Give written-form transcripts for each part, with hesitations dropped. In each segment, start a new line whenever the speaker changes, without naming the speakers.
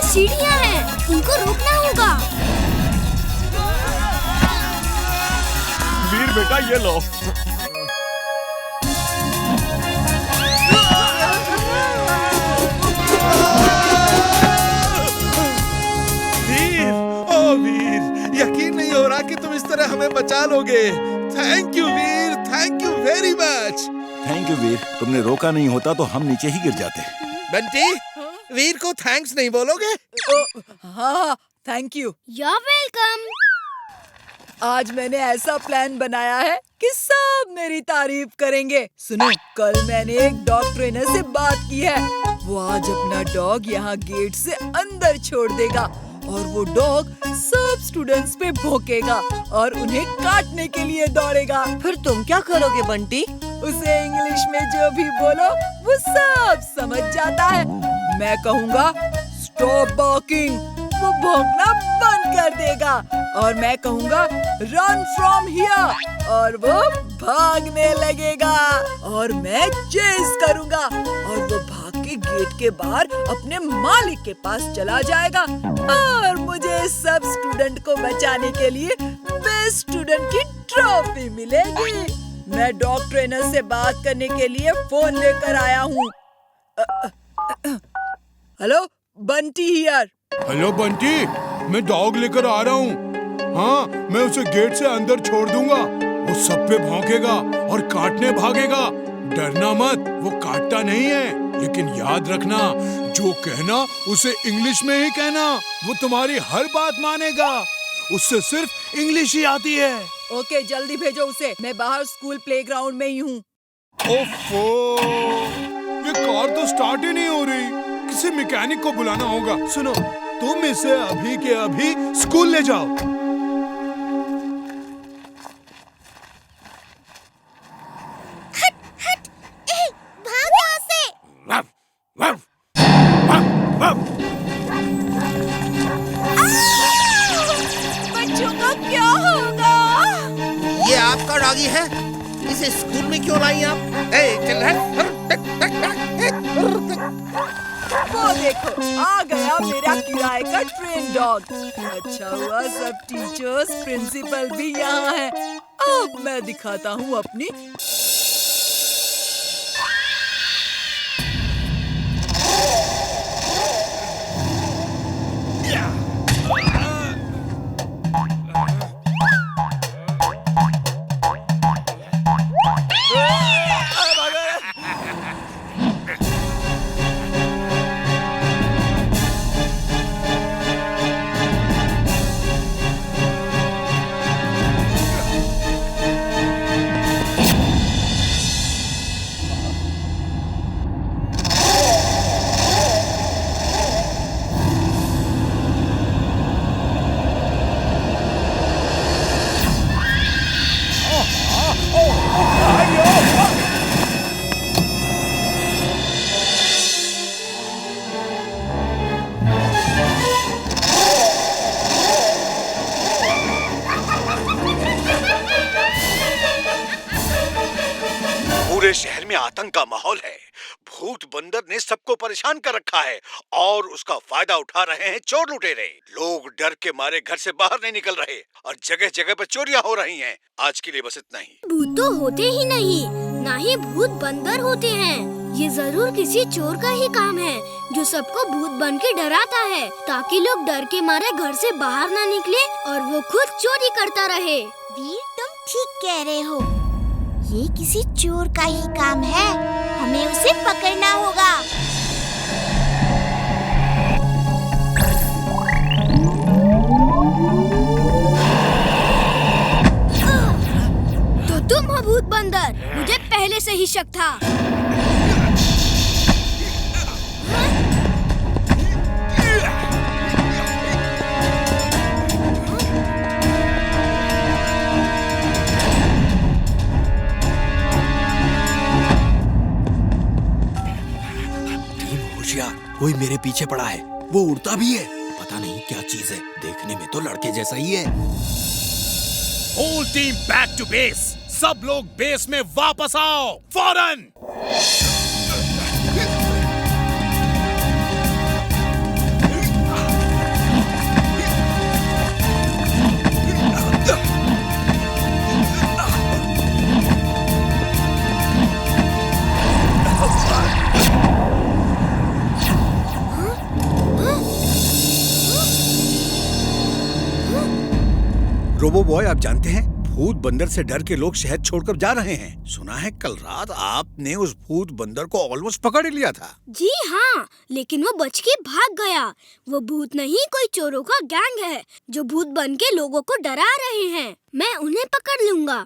सीढ़ियाँ हैं, इनको रोकना होगा।
वीर बेटा ये लो।
वीर, ओ वीर, यकीन नहीं हो रहा कि तुम इस तरह हमें बचा लोगे। Thank you Veer, thank you very much.
Thank you Veer, तुमने रोका नहीं होता तो हम नीचे ही गिर जाते।
बंटी, वीर को थैंक्स नहीं बोलोगे?
हाँ, थैंक यू।
You're welcome।
आज मैंने ऐसा प्लान बनाया है कि सब मेरी तारीफ करेंगे। सुनो, कल मैंने एक डॉग ट्रेनर से बात की है। वो आज अपना डॉग यहाँ गेट से अंदर छोड़ देगा और वो डॉग सब स्टूडेंट्स पे भौंकेगा और उन्हें काटने के लिए दौड़ेगा।
फिर तुम क्या करोगे बंटी?
उसे इंग्लिश में जो भी बोलो वो सब समझ जाता है। मैं कहूँगा स्टॉप बॉकिंग, वो भौंकना बंद कर देगा और मैं कहूँगा रन फ्रॉम हियर और वो भागने लगेगा और मैं चेस करूँगा और वो भाग के गेट के बाहर अपने मालिक के पास चला जाएगा और मुझे सब स्टूडेंट को बचाने के लिए बेस्ट स्टूडेंट की ट्रॉफी मिलेगी। मैं डॉग ट्रेनर से बात करने के लिए फोन लेकर आया हूँ। Hello, Bunty here.
Hello Bunty, मैं डॉग लेकर आ रहा हूँ। हाँ, मैं उसे गेट से अंदर छोड़ दूंगा। वो सब पे भौंकेगा और काटने भागेगा। डरना मत, वो काटता नहीं है। लेकिन याद रखना, जो कहना उसे इंग्लिश में ही कहना। वो तुम्हारी हर बात मानेगा। उससे सिर्फ इंग्लिश ही आती है।
ओके, जल्दी भेजो उसे। मैं बाहर स्कूल प्लेग्राउंड में ही हूँ।
ओफो, ये कार तो स्टार्ट ही नहीं हो रही। किसी मैकेनिक को बुलाना होगा। सुनो, तुम इसे अभी के अभी स्कूल ले जाओ।
हट हट, ए, भाग यहाँ से।
बच्चों का क्या होगा?
ये आपका डॉगी है? इसे स्कूल में क्यों लाई आप? चल हट।
वो देखो, आ गया मेरा किराए का ट्रेन डॉग। अच्छा हुआ सब टीचर्स, प्रिंसिपल भी यहाँ हैं। अब मैं दिखाता हूँ अपनी।
पूरे शहर में आतंक का माहौल है। भूत बंदर ने सबको परेशान कर रखा है और उसका फायदा उठा रहे हैं चोर लुटेरे। लोग डर के मारे घर से बाहर नहीं निकल रहे और जगह जगह पर चोरियां हो रही हैं। आज के लिए बस इतना ही।
भूत तो होते ही नहीं, ना ही भूत बंदर होते हैं। ये जरूर किसी चोर का ही काम है जो सबको भूत बन के डराता है ताकि लोग डर के मारे घर से बाहर ना निकले और वो खुद चोरी करता रहे।
वीर, तुम ठीक कह रहे हो। ये किसी चोर का ही काम है। हमें उसे पकड़ना होगा।
तो तुम हो भूत बंदर, मुझे पहले से ही शक था।
कोई मेरे पीछे पड़ा है। वो उड़ता भी है। पता नहीं क्या चीज है। देखने में तो लड़के जैसा ही है।
Whole team back to base. सब लोग बेस में वापस आओ फौरन।
रोबो बॉय, आप जानते हैं भूत बंदर से डर के लोग शहर छोड़कर जा रहे हैं। सुना है कल रात आपने उस भूत बंदर को ऑलमोस्ट पकड़ ही लिया था।
जी हाँ, लेकिन वो बच के भाग गया। वो भूत नहीं, कोई चोरों का गैंग है जो भूत बन के लोगों को डरा रहे हैं। मैं उन्हें पकड़ लूंगा।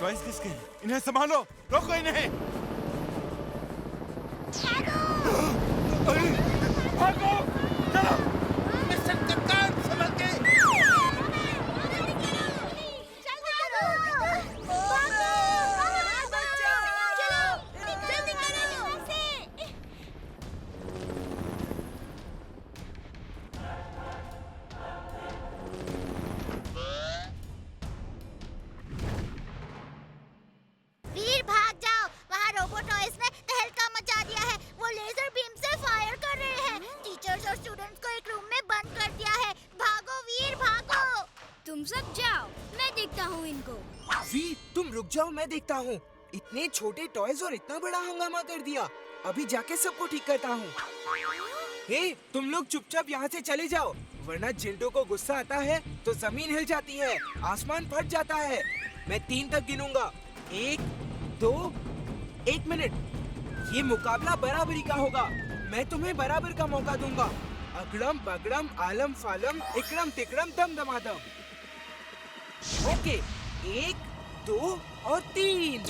टॉयज किसके हैं? इन्हें संभालो, रोको इन्हें। भागो, चलो, मिस्टर कप्तान, संभल के।
वीर भाग जाओ, वहाँ रोबो टॉयज ने तहलका मचा दिया है। वो लेजर बीम से फायर कर रहे हैं। टीचर्स और स्टूडेंट्स को एक रूम में बंद कर दिया है। भागो वीर, भागो।
तुम सब जाओ, मैं देखता हूँ इनको।
वीर, तुम रुक जाओ, मैं देखता हूँ। इतने छोटे टॉयज और इतना बड़ा हंगामा कर दिया। अभी जाके सबको ठीक करता हूँ। हे, तुम लोग चुपचाप यहाँ से चले जाओ, वरना जिल्डो को गुस्सा आता है तो जमीन हिल जाती है, आसमान फट जाता है। मैं 3 तक गिनूंगा। 1, 2, 1 मिनट। ये मुकाबला बराबरी का होगा। मैं तुम्हें बराबर का मौका दूंगा। अगड़म बगड़म आलम फालम इकड़म तिकड़म दम दमादम। ओके, 1, 2 और 3।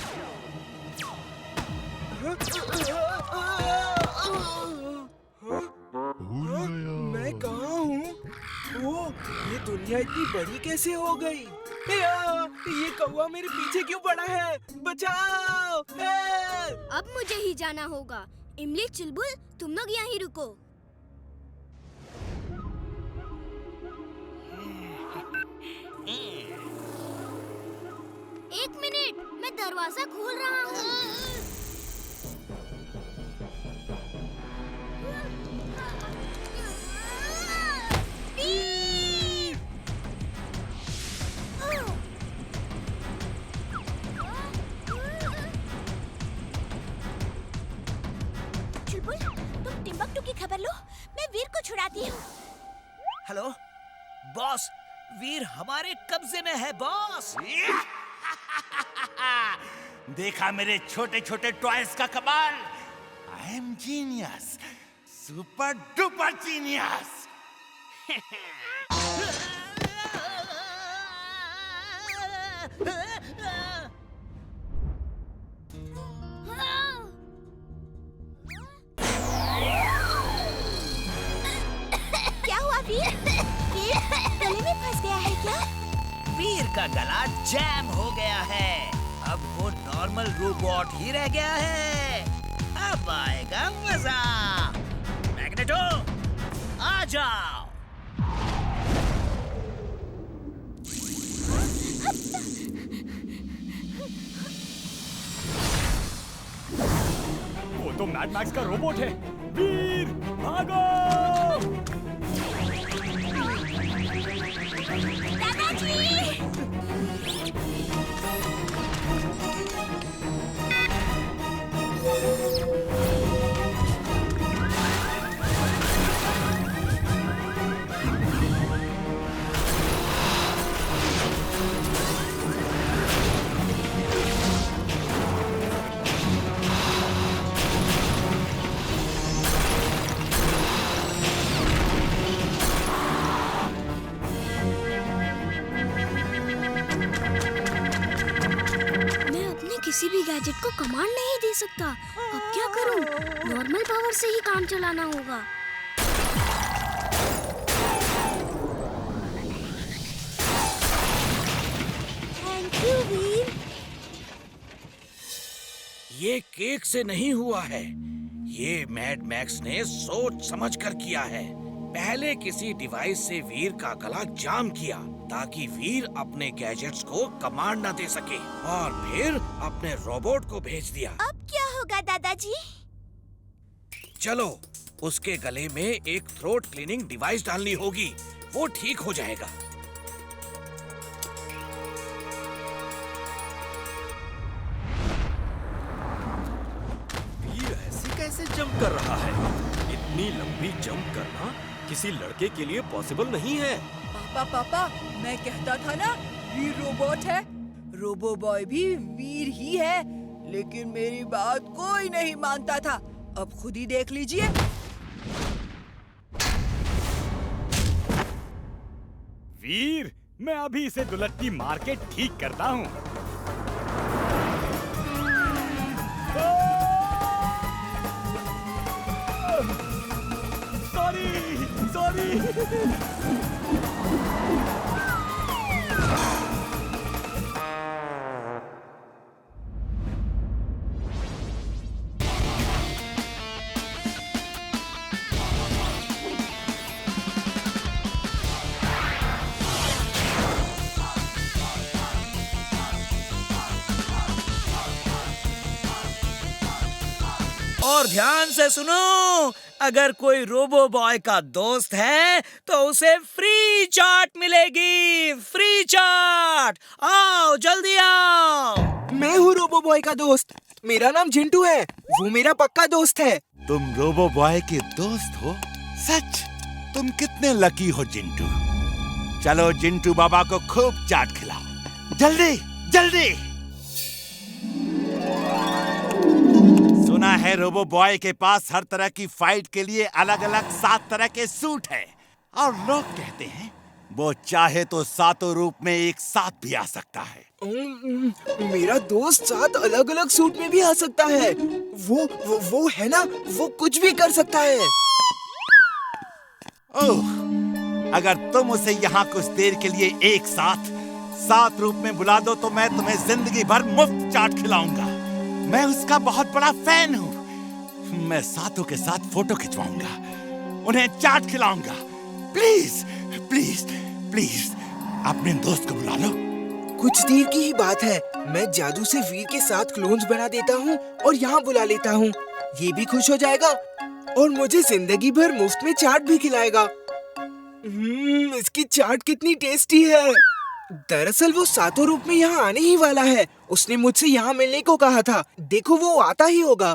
मैं कहाँ हूँ? ओह, ये दुनिया इतनी बड़ी कैसे हो गई? ये कौवा मेरे पीछे क्यों पड़ा है? बचाओ!
अब मुझे ही जाना होगा। इमली, चुलबुल, तुम लोग यहीं रुको। एक मिनट, मैं दरवाजा खोल रहा हूँ।
चुलबुल, तुम टिम्बकटू की खबर लो, मैं वीर को छुड़ाती हूँ।
हेलो बॉस, वीर हमारे कब्जे में है बॉस।
देखा मेरे छोटे छोटे टॉयज का कमाल। I am genius, super duper genius.
क्या हुआ वीर? वीर गले में फंस गया है क्या?
वीर का गला जैम हो गया है। अब वो नॉर्मल रोबोट ही रह गया है। अब आएगा मजा। मैग्नेटो, आ जाओ।
वो तो मैड मैक्स का रोबोट है। वीर, भागो!
किसी भी गैजेट को कमांड नहीं दे सकता। अब क्या करूं? नॉर्मल पावर से ही काम चलाना होगा।
थैंक यू वीर।
ये केक से नहीं हुआ है। ये मैड मैक्स ने सोच समझ कर किया है। पहले किसी डिवाइस से वीर का गला जाम किया ताकि वीर अपने गैजेट्स को कमांड न दे सके, और फिर अपने रोबोट को भेज दिया।
अब क्या होगा दादाजी?
चलो, उसके गले में एक थ्रोट क्लीनिंग डिवाइस डालनी होगी, वो ठीक हो जाएगा।
वीर ऐसे कैसे जंप कर रहा है? इतनी लंबी जंप करना किसी लड़के के लिए पॉसिबल नहीं है।
पापा, मैं कहता था ना, वीर रोबोट है। रोबो बॉय भी वीर ही है, लेकिन मेरी बात कोई नहीं मानता था। अब खुद ही देख लीजिए।
वीर, मैं अभी इसे दुलट्टी मार के ठीक करता हूँ। सॉरी।
और ध्यान से सुनो, अगर कोई रोबो बॉय का दोस्त है तो उसे फ्री चाट मिलेगी। फ्री चाट, आओ जल्दी आओ।
मैं हूँ रोबो बॉय का दोस्त। मेरा नाम जिंटू है, वो मेरा पक्का दोस्त है।
तुम रोबो बॉय के दोस्त हो? सच? तुम कितने लकी हो जिंटू। चलो जिंटू बाबा को खूब चाट खिलाओ, जल्दी जल्दी। सुना है रोबो बॉय के पास हर तरह की फाइट के लिए अलग अलग 7 तरह के सूट है, और लोग कहते हैं वो चाहे तो 7 रूप में एक साथ भी आ सकता है।
मेरा दोस्त 7 अलग अलग सूट में भी आ सकता है। वो है ना, वो कुछ भी कर सकता है।
ओह, अगर तुम उसे यहाँ कुछ देर के लिए एक साथ 7 रूप में बुला दो तो मैं तुम्हें जिंदगी भर मुफ्त चाट खिलाऊंगा। मैं उसका बहुत बड़ा फैन हूँ। मैं सातों के साथ फोटो खिंचवाऊंगा, उन्हें चाट खिलाऊंगा। प्लीज प्लीज प्लीज अपने दोस्त को बुला लो।
कुछ देर की ही बात है। मैं जादू से वीर के 7 क्लोन्स बना देता हूँ और यहाँ बुला लेता हूँ। ये भी खुश हो जाएगा और मुझे जिंदगी भर मुफ्त में चाट भी खिलाएगा। इसकी चाट कितनी टेस्टी है। दरअसल वो 7 रूप में यहाँ आने ही वाला है। उसने मुझसे यहाँ मिलने को कहा था। देखो वो आता ही होगा।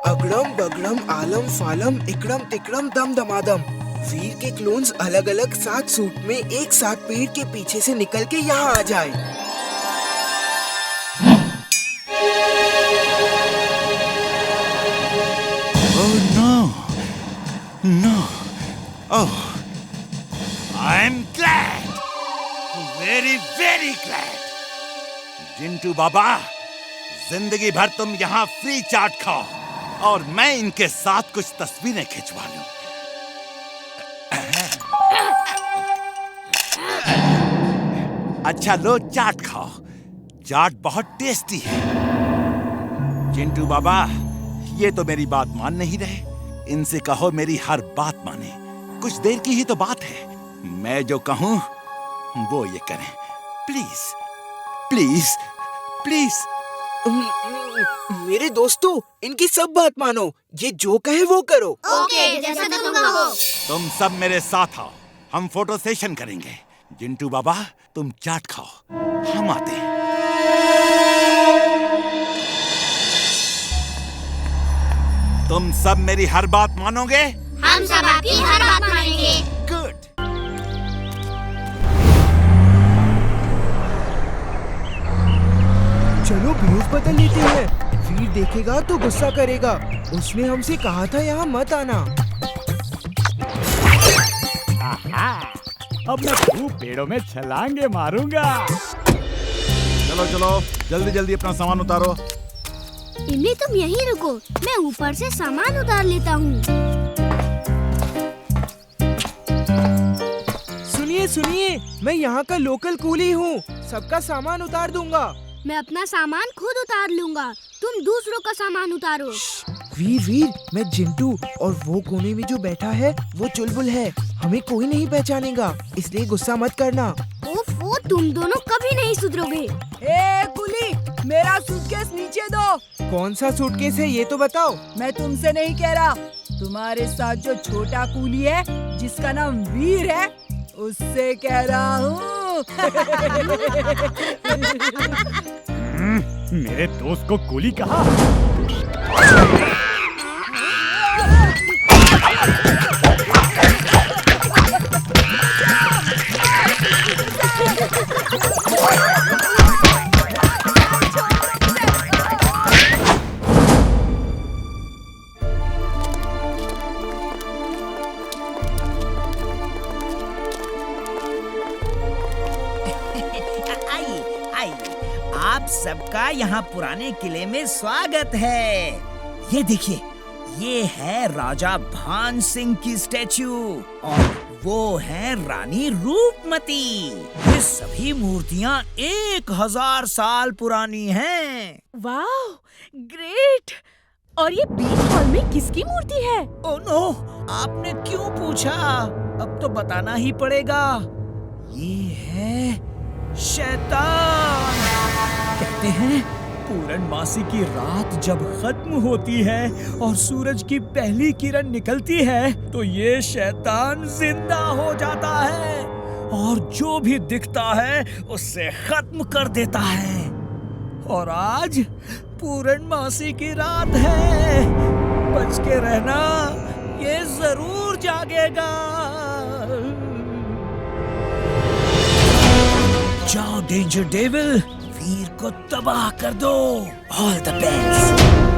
अगड़म बगड़म आलम फालम इकड़म तिकड़म दम दमादम। वीर के क्लोन्स अलग अलग 7 सूट में एक साथ पेड़ के पीछे से निकल के यहाँ आ जाए।
Oh no, no, oh, I'm glad, very very glad. Jintu बाबा, जिंदगी भर तुम यहाँ फ्री चाट खाओ और मैं इनके साथ कुछ तस्वीरें खिंचवा लूं। अच्छा लो चाट खाओ, चाट बहुत टेस्टी है। जिंटू बाबा, ये तो मेरी बात मान नहीं रहे। इनसे कहो मेरी हर बात माने। कुछ देर की ही तो बात है। मैं जो कहूँ वो ये करें। Please please please.
मेरे दोस्तों, इनकी सब बात मानो। ये जो कहे वो करो।
ओके, जैसा तुम कहो।
तुम सब मेरे साथ आओ, हम फोटो सेशन करेंगे। जिंटू बाबा, तुम चाट खाओ, हम आते हैं। तुम सब मेरी हर बात मानोगे?
हम सब आपकी हर बात मानेंगे।
गुड।
चलो भेष बदल लेते हैं। वीर देखेगा तो गुस्सा करेगा। उसने हमसे कहा था यहाँ मत आना।
अब मैं खूब पेड़ों में छलांगे मारूंगा।
चलो चलो, जल्दी जल्दी अपना सामान उतारो।
इमली तुम यहीं रुको, मैं ऊपर से सामान उतार लेता हूँ।
सुनिए सुनिए, मैं यहाँ का लोकल कूली हूँ। सबका सामान उतार दूंगा।
मैं अपना सामान खुद उतार लूंगा, तुम दूसरों का सामान उतारो।
वीर वीर, मैं जिंटू और वो कोने में जो बैठा है वो चुलबुल है। हमें कोई नहीं पहचानेगा, इसलिए गुस्सा मत करना।
ओफो, तुम दोनों कभी नहीं सुधरोगे।
ए कुली, मेरा सूटकेस नीचे दो।
कौन सा सूटकेस है ये तो बताओ।
मैं तुमसे नहीं कह रहा, तुम्हारे साथ जो छोटा कूली है जिसका नाम वीर है उससे कह रहा हूँ।
मेरे दोस्त को कूली कहा?
आप सबका यहाँ पुराने किले में स्वागत है। ये देखिए, ये है राजा भान सिंह की स्टैचू और वो है रानी रूपमती। ये सभी मूर्तियाँ 1000 साल पुरानी हैं।
वाह, ग्रेट। और ये बीच हॉल में किसकी मूर्ति है?
ओह नो, आपने क्यों पूछा? अब तो बताना ही पड़ेगा। ये है शैतान। कहते हैं पूर्णमासी की रात जब खत्म होती है और सूरज की पहली किरण निकलती है तो ये शैतान जिंदा हो जाता है और जो भी दिखता है उससे खत्म कर देता है। और आज पूर्णमासी की रात है, बच के रहना, ये जरूर जागेगा। जाओ डेंजर डेविल, वीर को तबाह कर दो। All the best.